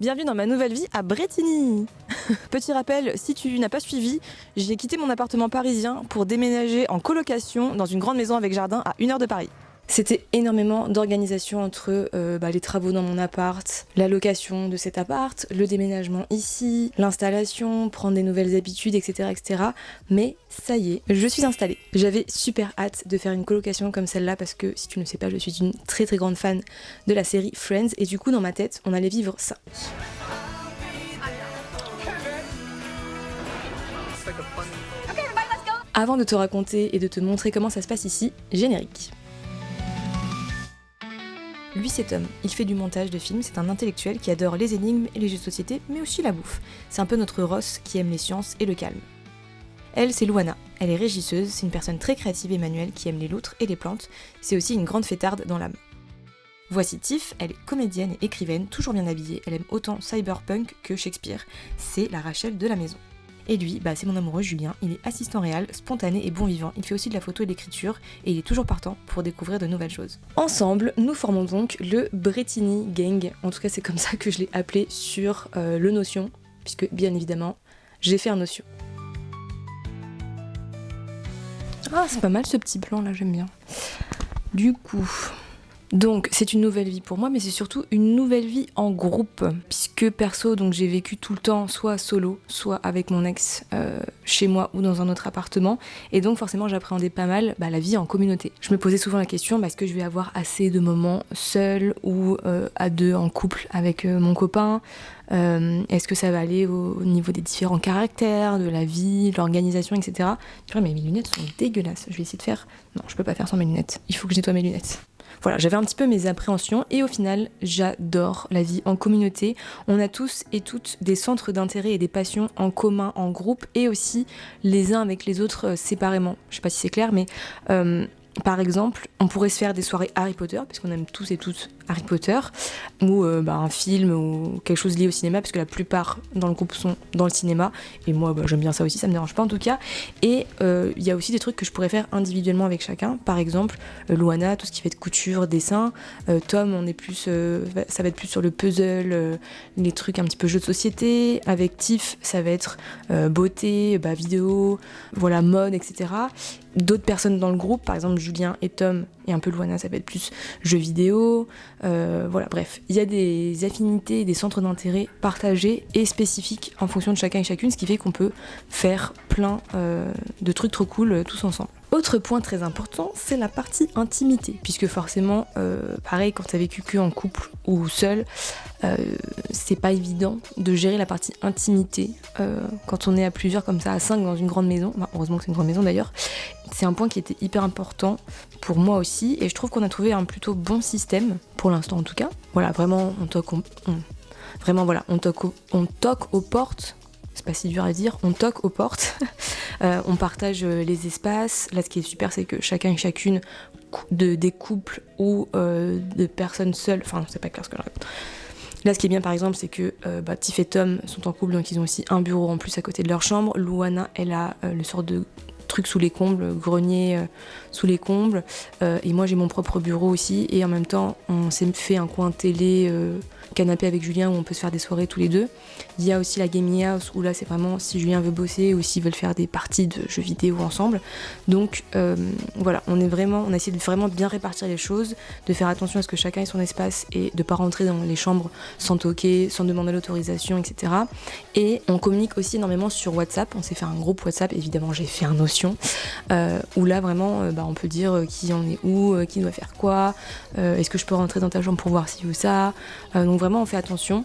Bienvenue dans ma nouvelle vie à Brétigny. Petit rappel, si tu n'as pas suivi, j'ai quitté mon appartement parisien pour déménager en colocation dans une grande maison avec jardin à 1 heure de Paris. C'était énormément d'organisation entre les travaux dans mon appart, la location de cet appart, le déménagement ici, l'installation, prendre des nouvelles habitudes, etc., etc. Mais ça y est, je suis installée. J'avais super hâte de faire une colocation comme celle-là parce que, si tu ne sais pas, je suis une très très grande fan de la série Friends et du coup dans ma tête, on allait vivre ça. Avant de te raconter et de te montrer comment ça se passe ici, générique. Lui c'est Tom, il fait du montage de films, c'est un intellectuel qui adore les énigmes et les jeux de société, mais aussi la bouffe. C'est un peu notre Ross qui aime les sciences et le calme. Elle c'est Luana, elle est régisseuse, c'est une personne très créative et manuelle qui aime les loutres et les plantes, c'est aussi une grande fêtarde dans l'âme. Voici Tiff, elle est comédienne et écrivaine, toujours bien habillée, elle aime autant cyberpunk que Shakespeare, c'est la Rachel de la maison. Et lui, c'est mon amoureux Julien, il est assistant réel, spontané et bon vivant, il fait aussi de la photo et de l'écriture, et il est toujours partant pour découvrir de nouvelles choses. Ensemble, nous formons donc le Brétigny Gang, en tout cas c'est comme ça que je l'ai appelé sur le Notion, puisque bien évidemment, j'ai fait un Notion. Ah, c'est pas mal ce petit plan là, j'aime bien. Du coup... Donc c'est une nouvelle vie pour moi, mais c'est surtout une nouvelle vie en groupe, puisque perso donc j'ai vécu tout le temps soit solo, soit avec mon ex chez moi ou dans un autre appartement, et donc forcément j'appréhendais pas mal la vie en communauté. Je me posais souvent la question, est-ce que je vais avoir assez de moments seul ou à deux en couple avec mon copain, est-ce que ça va aller au niveau des différents caractères, de la vie, de l'organisation, etc. Mais mes lunettes sont dégueulasses, je vais essayer de faire... Non, je peux pas faire sans mes lunettes, il faut que je nettoie mes lunettes. Voilà, j'avais un petit peu mes appréhensions et au final, j'adore la vie en communauté. On a tous et toutes des centres d'intérêt et des passions en commun, en groupe et aussi les uns avec les autres séparément. Je sais pas si c'est clair, mais par exemple, on pourrait se faire des soirées Harry Potter, puisqu'on aime tous et toutes Harry Potter, ou un film ou quelque chose lié au cinéma, parce que la plupart dans le groupe sont dans le cinéma, et moi j'aime bien ça aussi, ça me dérange pas en tout cas. Et il y a aussi des trucs que je pourrais faire individuellement avec chacun, par exemple Luana, tout ce qui va être couture, dessin, Tom, on est plus, ça va être plus sur le puzzle, les trucs un petit peu jeux de société, avec Tiff, ça va être beauté, vidéo, voilà, mode, etc. D'autres personnes dans le groupe, par exemple Julien et Tom et un peu Luana, ça va être plus jeux vidéo, voilà, bref. Il y a des affinités, des centres d'intérêt partagés et spécifiques en fonction de chacun et chacune, ce qui fait qu'on peut faire plein de trucs trop cool tous ensemble. Autre point très important, c'est la partie intimité, puisque forcément, pareil, quand t'as vécu que en couple ou seul, c'est pas évident de gérer la partie intimité quand on est à plusieurs comme ça, à 5 dans une grande maison. Heureusement que c'est une grande maison d'ailleurs. C'est un point qui était hyper important pour moi aussi, et je trouve qu'on a trouvé un plutôt bon système, pour l'instant en tout cas. Voilà, vraiment, on toque aux portes. C'est pas si dur à dire, on toque aux portes, on partage les espaces. Là, ce qui est super, c'est que chacun et chacune des couples ou de personnes seules, enfin, c'est pas clair ce que je raconte. Là, ce qui est bien, par exemple, c'est que Tiff et Tom sont en couple, donc ils ont aussi un bureau en plus à côté de leur chambre. Luana, elle a le sort de truc sous les combles, grenier sous les combles, et moi j'ai mon propre bureau aussi, et en même temps on s'est fait un coin télé, canapé avec Julien où on peut se faire des soirées tous les deux. Il y a aussi la gaming house où là c'est vraiment si Julien veut bosser ou s'ils veulent faire des parties de jeux vidéo ensemble. Donc voilà, on a essayé de vraiment bien répartir les choses, de faire attention à ce que chacun ait son espace et de pas rentrer dans les chambres sans toquer, sans demander l'autorisation, etc. Et on communique aussi énormément sur WhatsApp. On s'est fait un groupe WhatsApp, évidemment j'ai fait un Notion, où là vraiment on peut dire qui en est où, qui doit faire quoi, est-ce que je peux rentrer dans ta chambre pour voir ci ou ça. Donc vraiment on fait attention.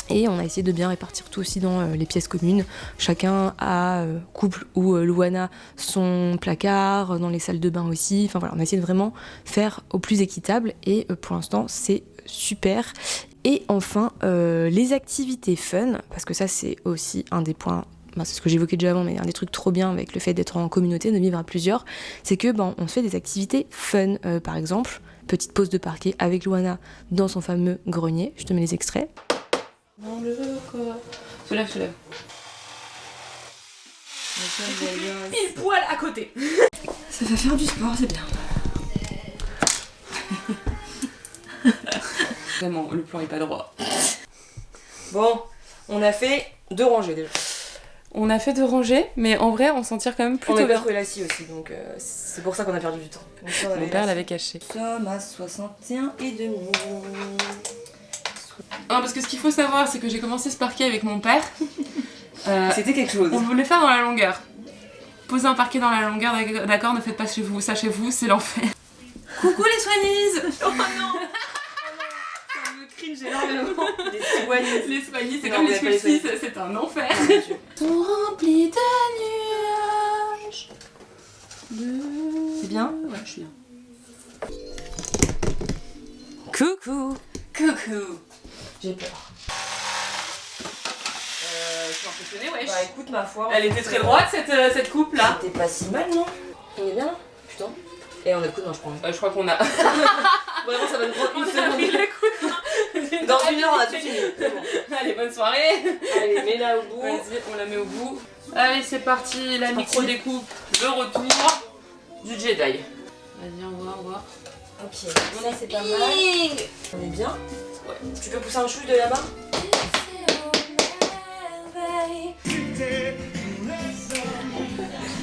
Et on a essayé de bien répartir tout aussi dans les pièces communes. Chacun a, couple ou Luana, son placard, dans les salles de bain aussi. Enfin voilà, on a essayé de vraiment faire au plus équitable et pour l'instant c'est super. Et enfin, les activités fun, parce que ça c'est aussi un des points, c'est ce que j'évoquais déjà avant, mais un des trucs trop bien avec le fait d'être en communauté, de vivre à plusieurs, c'est que on se fait des activités fun. Par exemple, petite pause de parquet avec Luana dans son fameux grenier. Je te mets les extraits. Non, quoi. Se lève. Pile poil à côté. Ça va faire du sport, c'est bien. Vraiment, le plan est pas droit. Bon, on a fait 2 rangées déjà. On a fait 2 rangées, mais en vrai, on s'en tire quand même plutôt On a bien. trouvé la scie aussi, donc c'est pour ça qu'on a perdu du temps. Mon père l'avait caché. Nous sommes à 61 et demi. Parce que ce qu'il faut savoir, c'est que j'ai commencé ce parquet avec mon père. C'était quelque chose. On voulait faire dans la longueur. Poser un parquet dans la longueur, d'accord, ne faites pas chez vous, ça chez vous, c'est l'enfer. Coucou les soignises. Oh non. Ça me cringe énormément. Les soignies. Les soignies, c'est Non, comme vous les avez pas les Swifties, soignies. c'est un enfer. Oh mon Dieu. Tout rempli de nuages. C'est bien? Ouais, je suis bien. Coucou. Coucou. J'ai peur. Je suis impressionnée, wesh. Bah écoute, ma foi. Elle était très droite cette coupe là. C'était pas si mal, non? On est bien là? Putain. Et on a le coup de main, je crois. Je crois qu'on a. Vraiment, ça va nous prendre On une a pris seconde. les coups de main. Dans 1 heure, on a tout fini. C'est bon. Allez, bonne soirée. Allez, mets-la au bout. Vas-y, on la met au bout. Allez, c'est parti, la micro-découpe, le retour du Jedi. Vas-y, on voit. Ok, ça c'est pas mal. On est bien? Ouais. Tu peux pousser un chou de là-bas?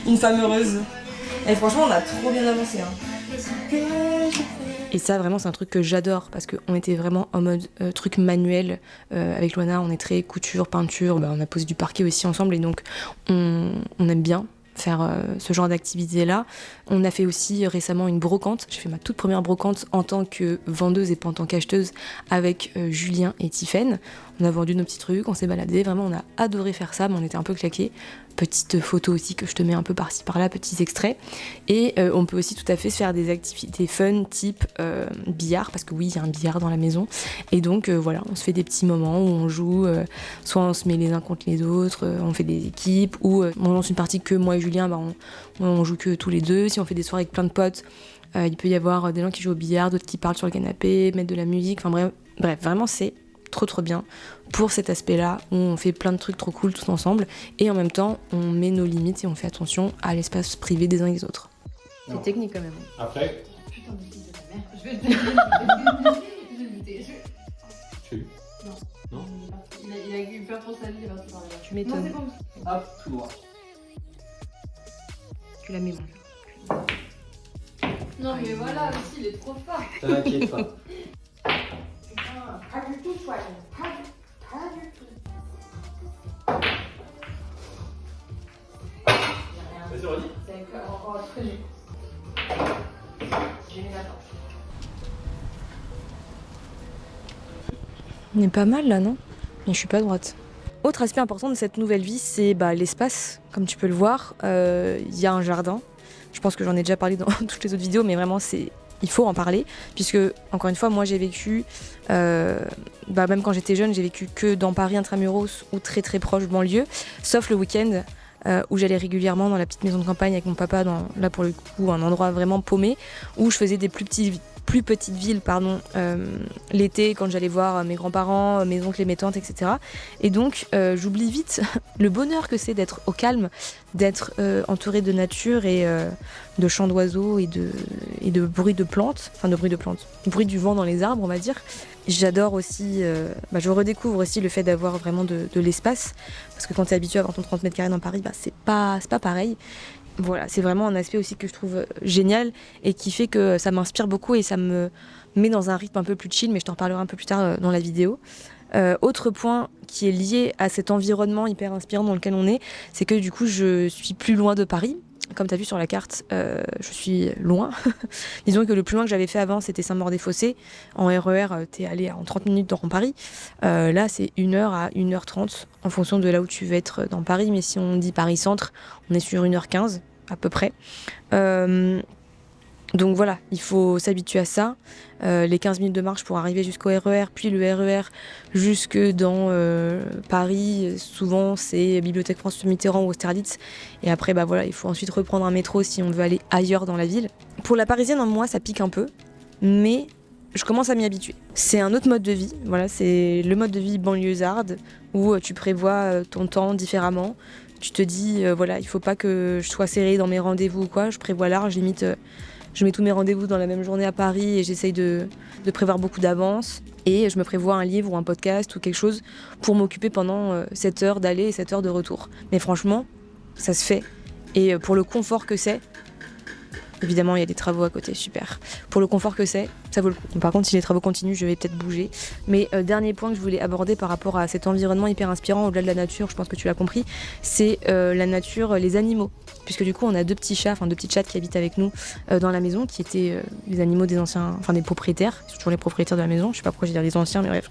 Une femme heureuse. Et franchement, on a trop bien avancé. Hein. Et ça, vraiment, c'est un truc que j'adore parce qu'on était vraiment en mode truc manuel. Avec Loana, on est très couture, peinture. On a posé du parquet aussi ensemble et donc on aime bien faire ce genre d'activité-là. On a fait aussi récemment une brocante. J'ai fait ma toute première brocante en tant que vendeuse et pas en tant qu'acheteuse avec Julien et Tiffaine. On a vendu nos petits trucs, on s'est baladé. Vraiment, on a adoré faire ça, mais on était un peu claqués. Petite photo aussi que je te mets un peu par-ci par-là, petits extraits. Et on peut aussi tout à fait se faire des activités fun type billard, parce que oui, il y a un billard dans la maison. Et donc voilà, on se fait des petits moments où on joue, soit on se met les uns contre les autres, on fait des équipes, ou on lance une partie que moi et Julien, on joue que tous les deux. Si on fait des soirées avec plein de potes, il peut y avoir des gens qui jouent au billard, d'autres qui parlent sur le canapé, mettent de la musique, enfin bref, vraiment c'est trop bien pour cet aspect-là où on fait plein de trucs trop cool tous ensemble et en même temps on met nos limites et on fait attention à l'espace privé des uns et des autres. C'est technique quand même. Après. Putain de fils de ta mère. Je vais le buter. Tu lu Non. Non. Il a eu peur trop sa vie, il est parti par là. Tu m'étonnes. Non, c'est bon. Hop, tout droit. Tu la mets bon. Non, mais voilà, aussi, il est trop fort. T'inquiète pas. Pas du tout, Soigne. Pas du tout. Vas-y, redis. C'est encore un truc. J'ai mis la torche. On est pas mal là, non? Mais je suis pas droite. Autre aspect important de cette nouvelle vie, c'est l'espace. Comme tu peux le voir, il y a un jardin. Je pense que j'en ai déjà parlé dans toutes les autres vidéos, mais vraiment, il faut en parler. Puisque, encore une fois, moi j'ai vécu, même quand j'étais jeune, j'ai vécu que dans Paris intramuros ou très très proche banlieue, sauf le week-end. Où j'allais régulièrement dans la petite maison de campagne avec mon papa, là pour le coup un endroit vraiment paumé, où je faisais des plus petites villes l'été quand j'allais voir mes grands-parents, mes oncles et mes tantes, etc. Et donc j'oublie vite le bonheur que c'est d'être au calme, d'être entouré de nature et de chants d'oiseaux et de bruit de plantes, bruit du vent dans les arbres on va dire. J'adore aussi, je redécouvre aussi le fait d'avoir vraiment de l'espace, parce que quand tu es habitué à avoir ton 30 mètres carrés dans Paris, c'est pas pareil. Voilà, c'est vraiment un aspect aussi que je trouve génial et qui fait que ça m'inspire beaucoup et ça me met dans un rythme un peu plus chill, mais je t'en reparlerai un peu plus tard dans la vidéo. Autre point qui est lié à cet environnement hyper inspirant dans lequel on est, c'est que du coup je suis plus loin de Paris. Comme tu as vu sur la carte, je suis loin. Disons que le plus loin que j'avais fait avant, c'était Saint-Maur-des-Fossés. En RER, t'es allé en 30 minutes dans Paris. Là, c'est 1h à 1h30 en fonction de là où tu veux être dans Paris. Mais si on dit Paris-Centre, on est sur 1h15 à peu près. Donc voilà, il faut s'habituer à ça. Les 15 minutes de marche pour arriver jusqu'au RER, puis le RER jusque dans Paris. Souvent, c'est Bibliothèque François Mitterrand ou Austerlitz. Et après, il faut ensuite reprendre un métro si on veut aller ailleurs dans la ville. Pour la parisienne, en moi, ça pique un peu. Mais je commence à m'y habituer. C'est un autre mode de vie. Voilà, c'est le mode de vie banlieusarde où tu prévois ton temps différemment. Tu te dis, il faut pas que je sois serrée dans mes rendez-vous ou quoi. Je prévois large, limite... je mets tous mes rendez-vous dans la même journée à Paris et j'essaye de prévoir beaucoup d'avance. Et je me prévois un livre ou un podcast ou quelque chose pour m'occuper pendant 7 heures d'aller et 7 heures de retour. Mais franchement, ça se fait. Et pour le confort que c'est, évidemment, il y a des travaux à côté, super. Pour le confort que c'est, ça vaut le coup. Par contre, si les travaux continuent, je vais peut-être bouger. Mais dernier point que je voulais aborder par rapport à cet environnement hyper inspirant, au-delà de la nature, je pense que tu l'as compris, c'est la nature, les animaux. Puisque du coup, on a deux petits petites chattes qui habitent avec nous dans la maison, qui étaient les animaux des anciens, enfin des propriétaires, c'est toujours les propriétaires de la maison, je sais pas pourquoi j'ai dit les anciens, mais bref.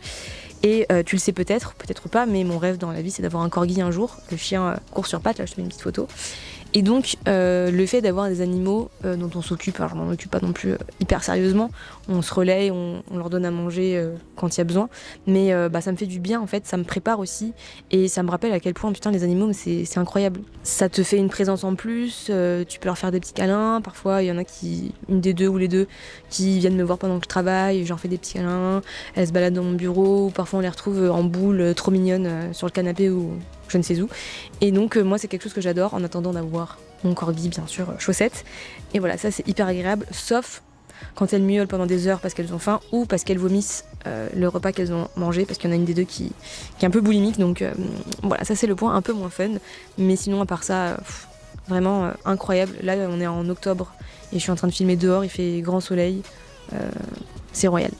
Et tu le sais peut-être pas, mais mon rêve dans la vie, c'est d'avoir un corgi un jour. Le chien court sur pattes, là je te mets une petite photo. Et donc, le fait d'avoir des animaux dont on s'occupe, alors je m'en occupe pas non plus hyper sérieusement, on se relaie, on leur donne à manger quand il y a besoin, mais ça me fait du bien en fait, ça me prépare aussi, et ça me rappelle à quel point, putain, les animaux, c'est incroyable. Ça te fait une présence en plus, tu peux leur faire des petits câlins, parfois il y en a une des deux ou les deux, qui viennent me voir pendant que je travaille, je leur fais des petits câlins, elles se baladent dans mon bureau, ou parfois on les retrouve en boule, trop mignonnes, sur le canapé ou je ne sais où. Et donc moi c'est quelque chose que j'adore en attendant d'avoir mon corgi bien sûr chaussette. Et voilà, ça c'est hyper agréable, sauf quand elles miaulent pendant des heures parce qu'elles ont faim ou parce qu'elles vomissent le repas qu'elles ont mangé, parce qu'il y en a une des deux qui est un peu boulimique, donc voilà, ça c'est le point un peu moins fun. Mais sinon à part ça, vraiment incroyable. Là on est en octobre et je suis en train de filmer dehors, il fait grand soleil, c'est royal.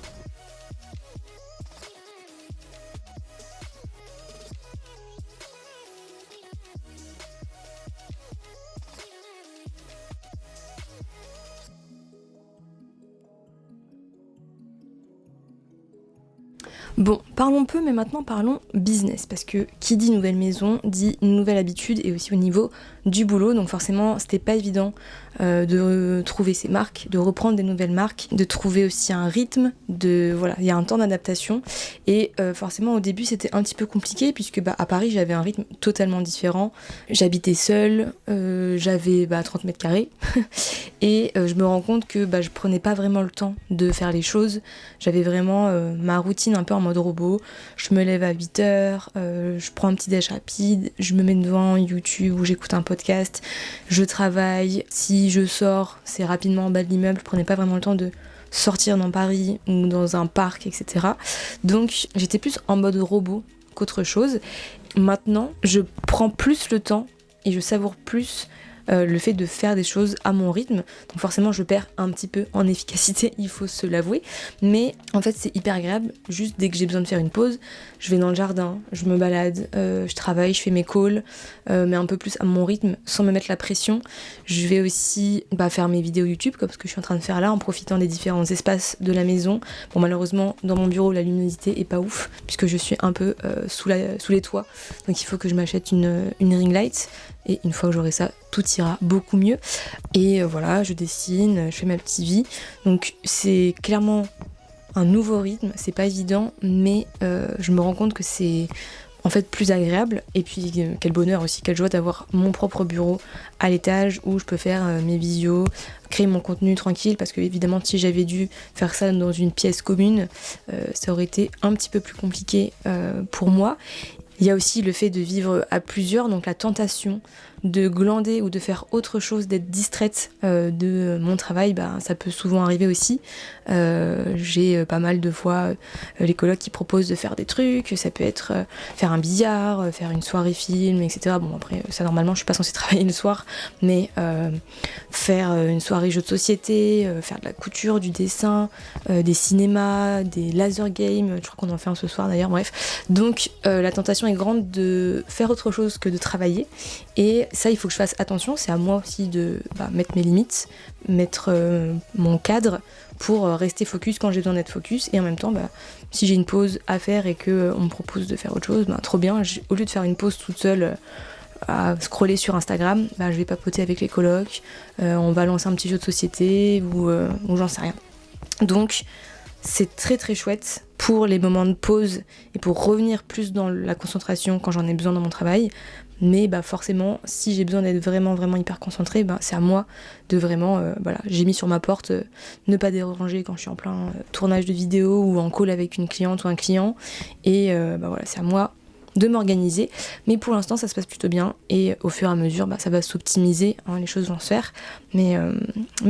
Bon, parlons peu, mais maintenant parlons business, parce que qui dit nouvelle maison dit nouvelle habitude et aussi au niveau du boulot, donc forcément c'était pas évident de trouver ses marques, de reprendre des nouvelles marques, de trouver aussi un rythme, voilà, il y a un temps d'adaptation et forcément au début c'était un petit peu compliqué puisque à Paris j'avais un rythme totalement différent, j'habitais seule, j'avais 30 mètres carrés et je me rends compte que je prenais pas vraiment le temps de faire les choses, j'avais vraiment ma routine un peu en mode robot, je me lève à 8h, je prends un petit déj rapide, je me mets devant YouTube ou j'écoute un podcast, je travaille, si je sors, c'est rapidement en bas de l'immeuble, je prenais pas vraiment le temps de sortir dans Paris ou dans un parc, etc. Donc j'étais plus en mode robot qu'autre chose. Maintenant, je prends plus le temps et je savoure plus le fait de faire des choses à mon rythme. Donc forcément je perds un petit peu en efficacité, il faut se l'avouer, mais en fait c'est hyper agréable. Juste dès que j'ai besoin de faire une pause, je vais dans le jardin, je me balade, je travaille, je fais mes calls, mais un peu plus à mon rythme sans me mettre la pression. Je vais aussi faire mes vidéos YouTube comme ce que je suis en train de faire là, en profitant des différents espaces de la maison. Bon, malheureusement dans mon bureau la luminosité est pas ouf puisque je suis un peu sous les toits, donc il faut que je m'achète une ring light. Et une fois que j'aurai ça, tout ira beaucoup mieux. Et voilà, je dessine, je fais ma petite vie. Donc c'est clairement un nouveau rythme, c'est pas évident, mais je me rends compte que c'est en fait plus agréable. Et puis quel bonheur aussi, quelle joie d'avoir mon propre bureau à l'étage où je peux faire mes visios, créer mon contenu tranquille, parce que évidemment si j'avais dû faire ça dans une pièce commune, ça aurait été un petit peu plus compliqué pour moi. Il y a aussi le fait de vivre à plusieurs, donc la tentation de glander ou de faire autre chose, d'être distraite de mon travail, ça peut souvent arriver aussi. J'ai pas mal de fois les colocs qui proposent de faire des trucs, ça peut être faire un billard, faire une soirée film, etc. Bon après ça normalement je suis pas censée travailler le soir, mais faire une soirée jeu de société, faire de la couture, du dessin, des cinémas, des laser games, je crois qu'on en fait un ce soir d'ailleurs, bref. Donc la tentation est grande de faire autre chose que de travailler, et ça il faut que je fasse attention, c'est à moi aussi de mettre mes limites, mettre mon cadre pour rester focus quand j'ai besoin d'être focus, et en même temps si j'ai une pause à faire et qu'on me propose de faire autre chose, trop bien, au lieu de faire une pause toute seule à scroller sur Instagram, je vais papoter avec les colocs, on va lancer un petit jeu de société ou j'en sais rien. Donc c'est très très chouette pour les moments de pause et pour revenir plus dans la concentration quand j'en ai besoin dans mon travail. Mais forcément, si j'ai besoin d'être vraiment vraiment hyper concentrée, c'est à moi de vraiment, j'ai mis sur ma porte ne pas déranger quand je suis en plein tournage de vidéo ou en call avec une cliente ou un client. Et voilà, c'est à moi de m'organiser. Mais pour l'instant, ça se passe plutôt bien et au fur et à mesure, ça va s'optimiser, hein, les choses vont se faire. Mais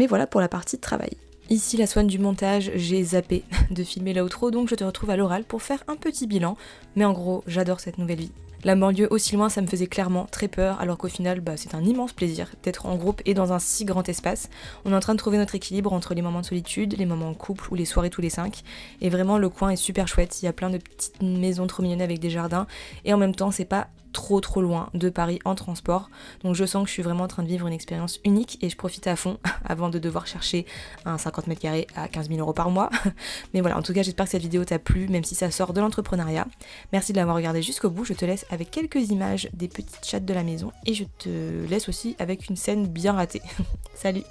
voilà pour la partie de travail. Ici, la Swan du montage, j'ai zappé de filmer l'outro, donc je te retrouve à l'oral pour faire un petit bilan. Mais en gros, j'adore cette nouvelle vie. La banlieue aussi loin, ça me faisait clairement très peur, alors qu'au final, c'est un immense plaisir d'être en groupe et dans un si grand espace. On est en train de trouver notre équilibre entre les moments de solitude, les moments en couple ou les soirées tous les 5. Et vraiment, le coin est super chouette. Il y a plein de petites maisons trop mignonnes avec des jardins. Et en même temps, c'est pas trop loin de Paris en transport. Donc je sens que je suis vraiment en train de vivre une expérience unique et je profite à fond avant de devoir chercher un 50 mètres carrés à 15 000 € par mois. Mais voilà, en tout cas, j'espère que cette vidéo t'a plu, même si ça sort de l'entrepreneuriat. Merci de l'avoir regardé jusqu'au bout. Je te laisse avec quelques images des petites chattes de la maison et je te laisse aussi avec une scène bien ratée. Salut!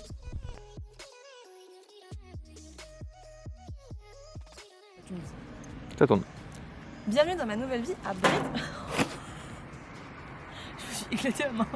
Ça tourne. Bienvenue dans ma nouvelle vie à Brest. Je me suis éclatée la main.